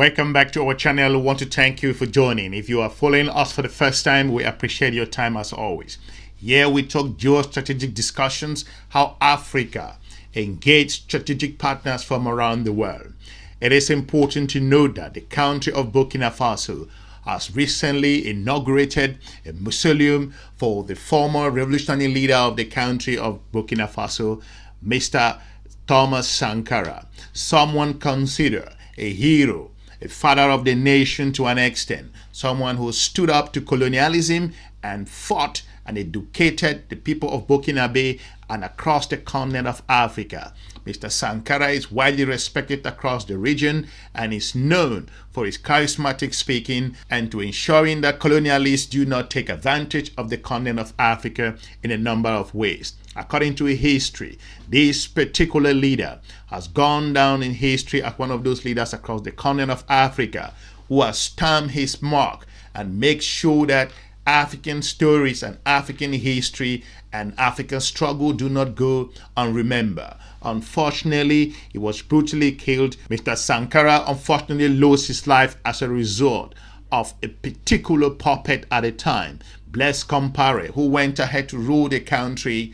Welcome back to our channel. We want to thank you for joining. If you are following us for the first time, we appreciate your time as always. Here we talk geostrategic discussions, how Africa engage strategic partners from around the world. It is important to note that the country of Burkina Faso has recently inaugurated a mausoleum for the former revolutionary leader of the country of Burkina Faso, Mr. Thomas Sankara, someone considered a hero, a father of the nation to an extent, someone who stood up to colonialism and fought and educated the people of Burkina Faso and across the continent of Africa. Mr. Sankara is widely respected across the region and is known for his charismatic speaking and to ensuring that colonialists do not take advantage of the continent of Africa in a number of ways. According to history, this particular leader has gone down in history as one of those leaders across the continent of Africa who has stamped his mark and makes sure that African stories and African history and African struggle do not go unremembered. Unfortunately, he was brutally killed. Mr. Sankara unfortunately lost his life as a result of a particular puppet at the time, Blaise Compaoré, who went ahead to rule the country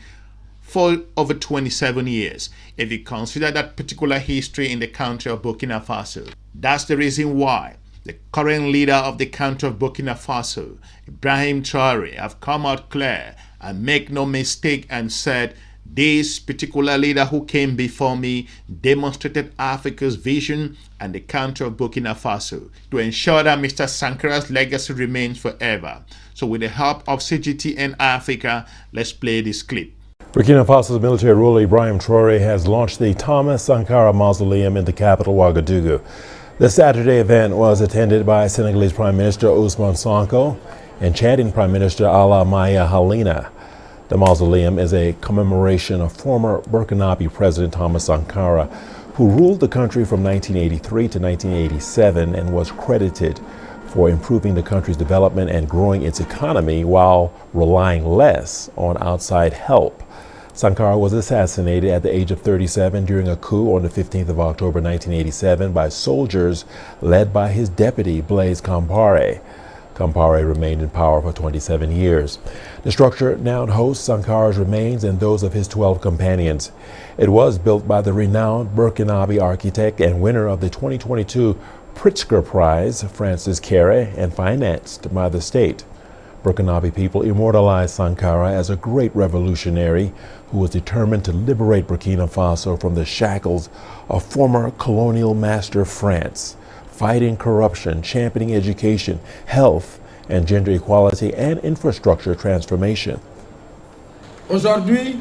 for over 27 years. If you consider that particular history in the country of Burkina Faso, that's the reason why the current leader of the country of Burkina Faso, Ibrahim Traore, have come out clear and make no mistake and said, this particular leader who came before me demonstrated Africa's vision and the country of Burkina Faso to ensure that Mr. Sankara's legacy remains forever. So with the help of CGTN Africa, let's play this clip. Burkina Faso's military ruler Ibrahim Traore has launched the Thomas Sankara Mausoleum in the capital Ouagadougou. The Saturday event was attended by Senegalese Prime Minister Osman Sonko and Chadian Prime Minister Ala Maya Halina. The mausoleum is a commemoration of former Burkinabe President Thomas Sankara, who ruled the country from 1983 to 1987 and was credited for improving the country's development and growing its economy while relying less on outside help. Sankara was assassinated at the age of 37 during a coup on the 15th of October 1987 by soldiers led by his deputy Blaise Compaoré. Compaoré remained in power for 27 years. The structure now hosts Sankara's remains and those of his 12 companions. It was built by the renowned Burkinabe architect and winner of the 2022 Pritzker Prize, Francis Kéré, and financed by the state. Burkinabe people immortalized Sankara as a great revolutionary who was determined to liberate Burkina Faso from the shackles of former colonial master France, fighting corruption, championing education, health and gender equality, and infrastructure transformation. Aujourd'hui,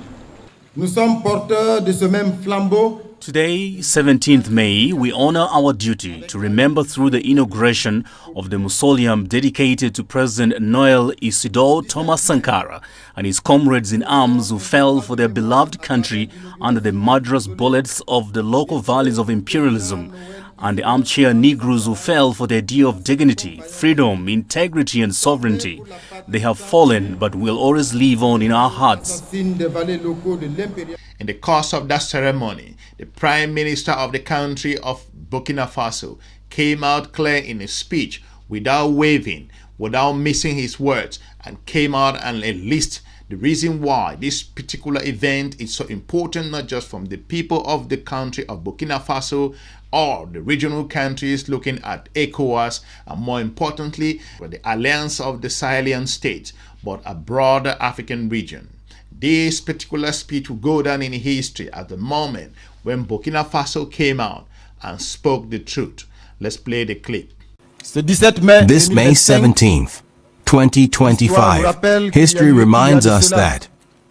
nous sommes porteurs de ce même flambeau. Today, 17th May, we honor our duty to remember through the inauguration of the mausoleum dedicated to President Noel Isidore Thomas Sankara and his comrades in arms who fell for their beloved country under the murderous bullets of the local valleys of imperialism, and the armchair Negroes who fell for the idea of dignity, freedom, integrity and sovereignty. They have fallen but will always live on in our hearts. In the course of that ceremony, the Prime Minister of the country of Burkina Faso came out clear in a speech without wavering, without missing his words, and came out and enlisted the reason why this particular event is so important, not just from the people of the country of Burkina Faso or the regional countries looking at ECOWAS, and more importantly, for the Alliance of the Sahelian states, but a broader African region. This particular speech will go down in history at the moment when Burkina Faso came out and spoke the truth. Let's play the clip. This May 17th, 2025, history reminds us that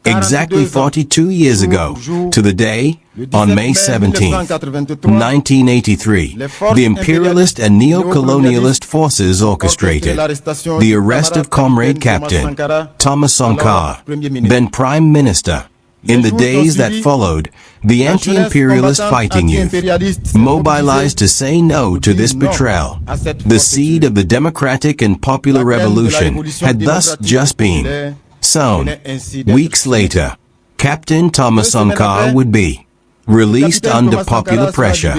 exactly 42 years ago, to the day, on May 17, 1983, the imperialist and neo-colonialist forces orchestrated the arrest of Comrade Captain Thomas Sankara, then Prime Minister. In the days that followed, the anti-imperialist fighting youth mobilized to say no to this betrayal. The seed of the democratic and popular revolution had thus just been sown. Weeks later, Captain Thomas Sankara would be released under popular pressure,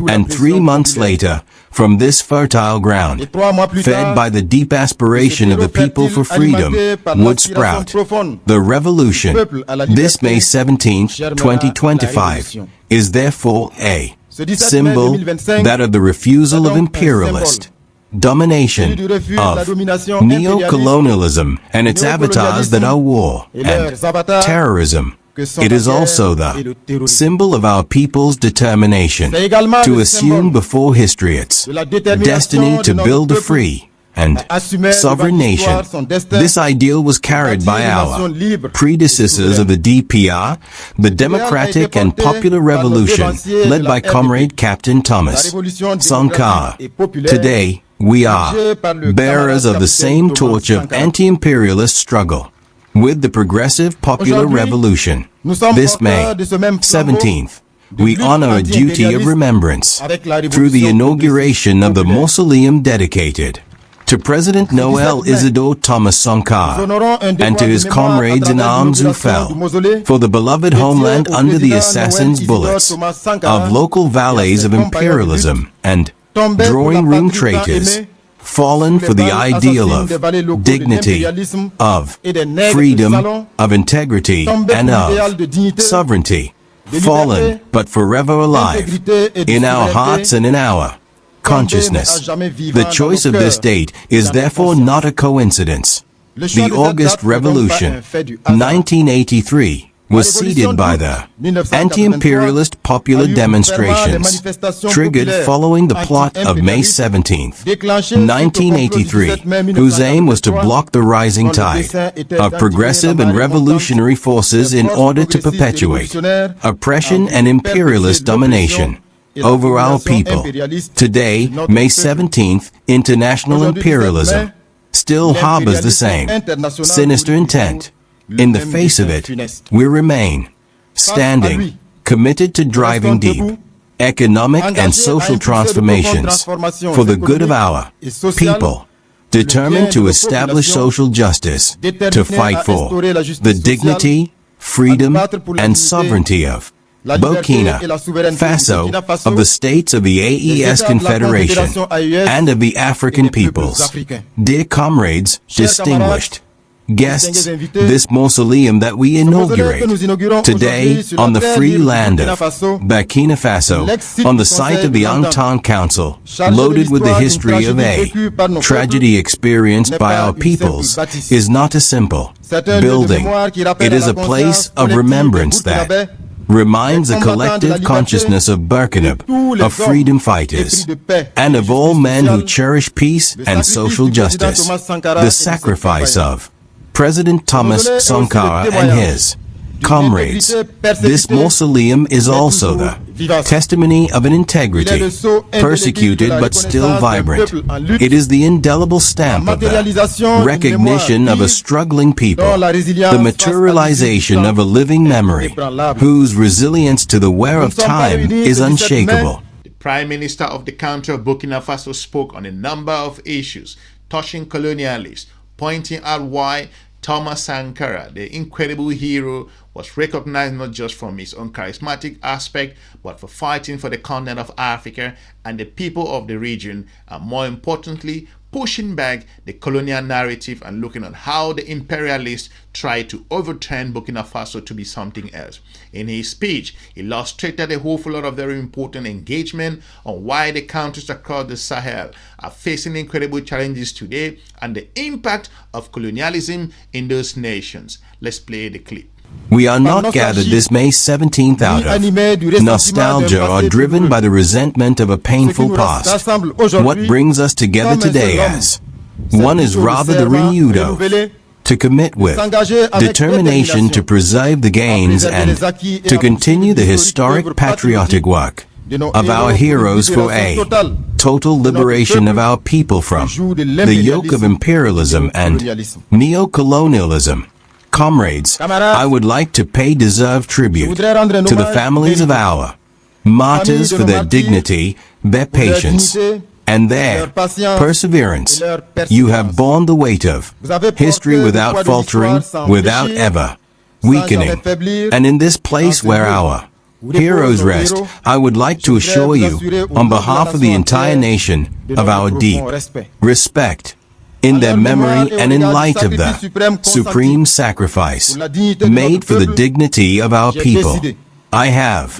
and 3 months later, from this fertile ground, fed by the deep aspiration of the people for freedom, would sprout the revolution. This May 17, 2025, is therefore a symbol that of the refusal of imperialist domination, of neo-colonialism and its avatars that are war and terrorism. It is also the symbol of our people's determination to assume before history its destiny to build a free and sovereign nation. This ideal was carried by our predecessors of the DPR, the Democratic and Popular Revolution, led by Comrade Captain Thomas Sankara. Today, we are bearers of the same torch of anti-imperialist struggle with the Progressive Popular Revolution. This May 17th, we honor a duty of remembrance through the inauguration of the mausoleum dedicated to President Noel Isidore Thomas Sankara and to his comrades in arms who fell for the beloved homeland under the assassin's bullets of local valets of imperialism and drawing room traitors, fallen for the ideal of dignity, of freedom, of integrity, and of sovereignty, fallen but forever alive in our hearts and in our consciousness. The choice of this date is therefore not a coincidence. The August Revolution, 1983, was seeded by the anti-imperialist popular demonstrations triggered following the plot of May 17, 1983, whose aim was to block the rising tide of progressive and revolutionary forces in order to perpetuate oppression and imperialist domination over our people. Today, May 17th, international imperialism still harbors the same sinister intent. In the face of it, we remain standing, committed to driving deep economic and social transformations for the good of our people, determined to establish social justice, to fight for the dignity, freedom, and sovereignty of Burkina Faso, of the states of the AES Confederation, and of the African peoples. Dear comrades, distinguished guests, this mausoleum that we inaugurate today on the free land of Burkina Faso, on the site of the Entente Council, loaded with the history of a tragedy experienced by our peoples, is not a simple building. It is a place of remembrance that reminds a collective consciousness of Burkina, of freedom fighters, and of all men who cherish peace and social justice. The sacrifice of President Thomas Sankara and his comrades. This mausoleum is also the testimony of an integrity, persecuted but still vibrant. It is the indelible stamp of the recognition of a struggling people, the materialization of a living memory, whose resilience to the wear of time is unshakable. The Prime Minister of the country of Burkina Faso spoke on a number of issues touching colonialists, pointing out why Thomas Sankara, the incredible hero, was recognized not just from his own charismatic aspect, but for fighting for the continent of Africa and the people of the region, and more importantly, pushing back the colonial narrative and looking at how the imperialists tried to overturn Burkina Faso to be something else. In his speech, he illustrated a whole lot of very important engagement on why the countries across the Sahel are facing incredible challenges today and the impact of colonialism in those nations. Let's play the clip. We are not gathered this May 17th out of nostalgia or driven by the resentment of a painful past. What brings us together today as one is rather the renewed oath to commit with determination to preserve the gains and to continue the historic patriotic work of our heroes for a total liberation of our people from the yoke of imperialism and neo-colonialism. Comrades, I would like to pay deserved tribute to the families of our martyrs for their dignity, their patience, and their perseverance. You have borne the weight of history without faltering, without ever weakening. And in this place where our heroes rest, I would like to assure you, on behalf of the entire nation, of our deep respect in their memory and in light of the supreme sacrifice made for the dignity of our people. I have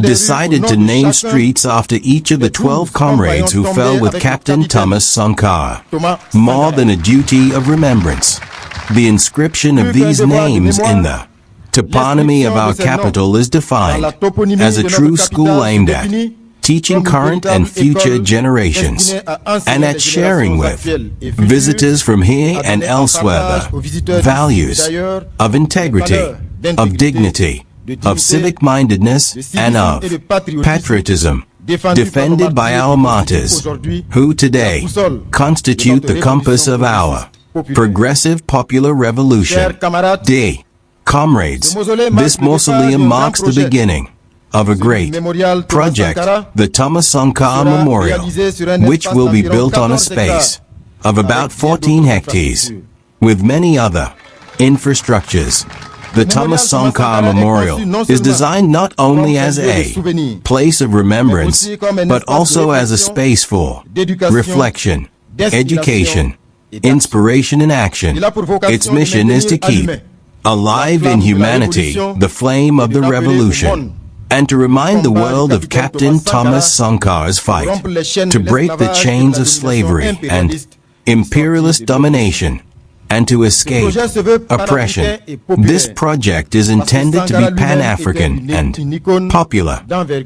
decided to name streets after each of the 12 comrades who fell with Captain Thomas Sankara, more than a duty of remembrance. The inscription of these names in the toponymy of our capital is defined as a true school aimed at teaching current and future generations, and at sharing with visitors from here and elsewhere the values of integrity, of dignity, of civic-mindedness, and of patriotism, defended by our martyrs, who today constitute the compass of our progressive popular revolution. Dear comrades, this mausoleum marks the beginning of a great project, the Thomas Sankara Memorial, which will be built on a space of about 14 hectares, with many other infrastructures. The Thomas Sankara Memorial is designed not only as a place of remembrance, but also as a space for reflection, education, inspiration and action. Its mission is to keep alive in humanity the flame of the revolution, and to remind the world of Captain Thomas Sankara's fight to break the chains of slavery and imperialist domination, and to escape oppression. This project is intended to be Pan-African and popular,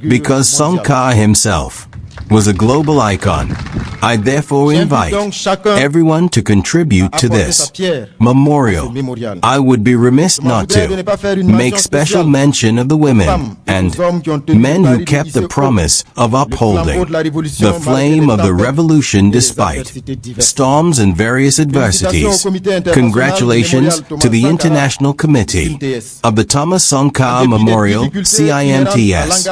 because Sankara himself was a global icon. I therefore invite everyone to contribute to this memorial. I would be remiss not to make special mention of the women and men who kept the promise of upholding the flame of the revolution despite storms and various adversities. Congratulations to the International Committee of the Thomas Sankara Memorial, CIMTS.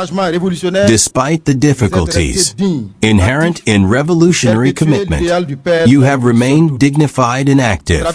Despite the difficulties inherent in revolutionary commitment, you have remained dignified and active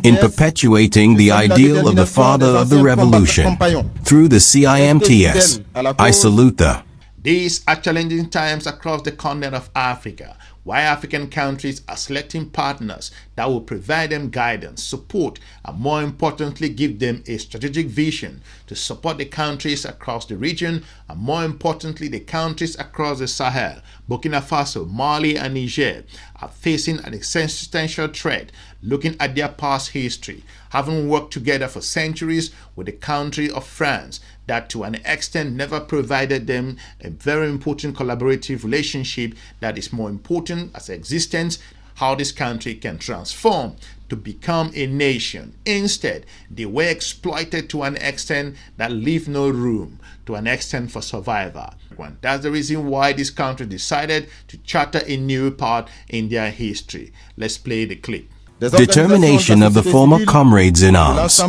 in perpetuating the ideal of the father of the revolution. Through the CIMTS, I salute the. These are challenging times across the continent of Africa, why African countries are selecting partners that will provide them guidance, support, and more importantly, give them a strategic vision to support the countries across the region, and more importantly, the countries across the Sahel. Burkina Faso, Mali, and Niger are facing an existential threat, looking at their past history, having worked together for centuries with the country of France, that to an extent never provided them a very important collaborative relationship that is more important as existence, how this country can transform to become a nation. Instead, they were exploited to an extent that leave no room to an extent for survival. That's the reason why this country decided to charter a new part in their history. Let's play the clip. Determination of the former comrades in arms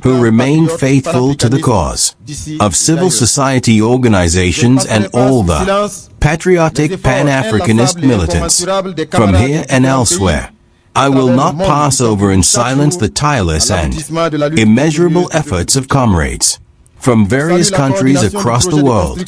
who remain faithful to the cause of civil society organizations and all the patriotic Pan-Africanist militants from here and elsewhere. I will not pass over in silence the tireless and immeasurable efforts of comrades from various countries across the world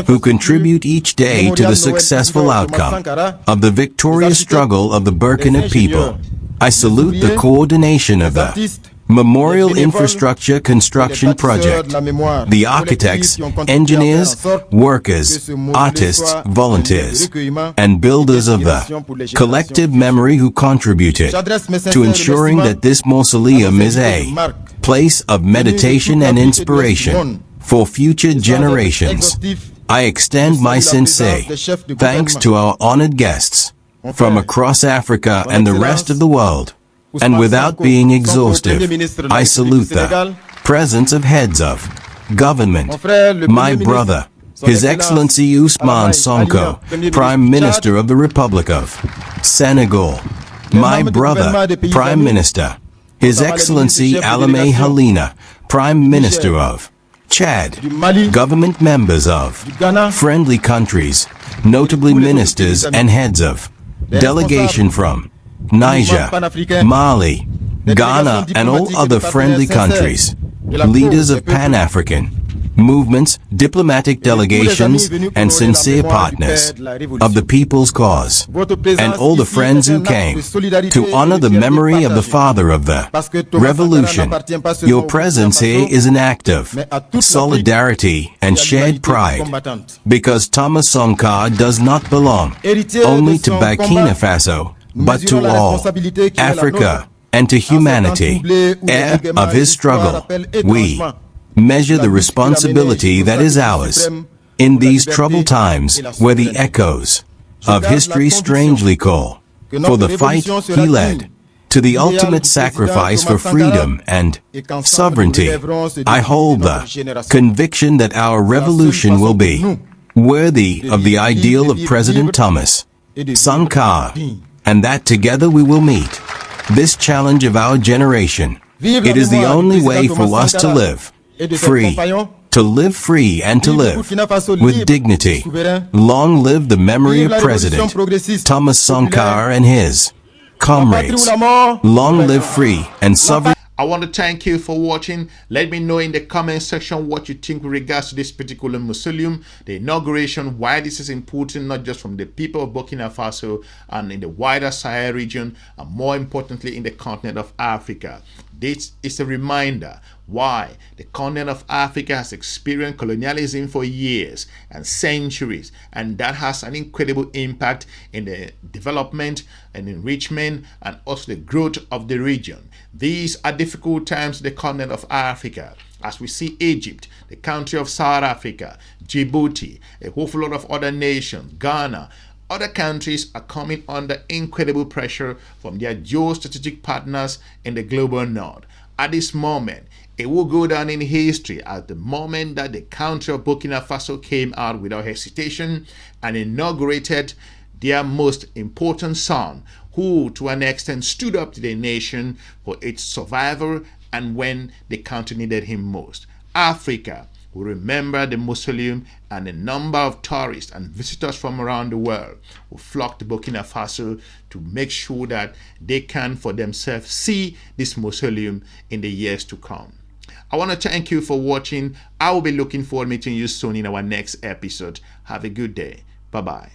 who contribute each day to the successful outcome of the victorious struggle of the Burkina people. I salute the coordination of the Memorial Infrastructure Construction Project, the architects, engineers, workers, artists, volunteers, and builders of the collective memory who contributed to ensuring that this mausoleum is a place of meditation and inspiration for future generations. I extend my sincere thanks to our honored guests from across Africa and the rest of the world. And without being exhaustive, I salute the presence of heads of government, my brother, His Excellency Osman Sonko, Prime Minister of the Republic of Senegal, my brother, Prime Minister, His Excellency Alamé Halina, Prime Minister of Chad, government members of friendly countries, notably ministers and heads of delegation from Niger, Mali, Ghana, and all other friendly countries, leaders of Pan-African movements, diplomatic delegations, and sincere partners of the people's cause, and all the friends who came to honor the memory of the father of the revolution. Your presence here is an act of solidarity and shared pride, because Thomas Sankara does not belong only to Burkina Faso, but to all Africa and to humanity. Heir of his struggle, we measure the responsibility that is ours in these troubled times, where the echoes of history strangely call for the fight he led to the ultimate sacrifice for freedom and sovereignty. I hold the conviction that our revolution will be worthy of the ideal of President Thomas Sankara, and that together we will meet this challenge of our generation. It is the only way for us to live free, to live free and to live with dignity. Long live the memory of President Thomas Sankara and his comrades. Long live free and sovereign. I want to thank you for watching. Let me know in the comment section what you think with regards to this particular mausoleum, the inauguration, why this is important, not just from the people of Burkina Faso and in the wider Sahel region, and more importantly in the continent of Africa. This is a reminder why the continent of Africa has experienced colonialism for years and centuries, and that has an incredible impact in the development and enrichment and also the growth of the region. These are difficult times in the continent of Africa, as we see Egypt, the country of South Africa, Djibouti, a whole lot of other nations, Ghana. Other countries are coming under incredible pressure from their geostrategic partners in the global north. At this moment, it will go down in history as the moment that the country of Burkina Faso came out without hesitation and inaugurated their most important son, who to an extent stood up to the nation for its survival and when the country needed him most. Africa will remember the mausoleum, and a number of tourists and visitors from around the world will flock to Burkina Faso to make sure that they can for themselves see this mausoleum in the years to come. I want to thank you for watching. I will be looking forward to meeting you soon in our next episode. Have a good day. Bye-bye.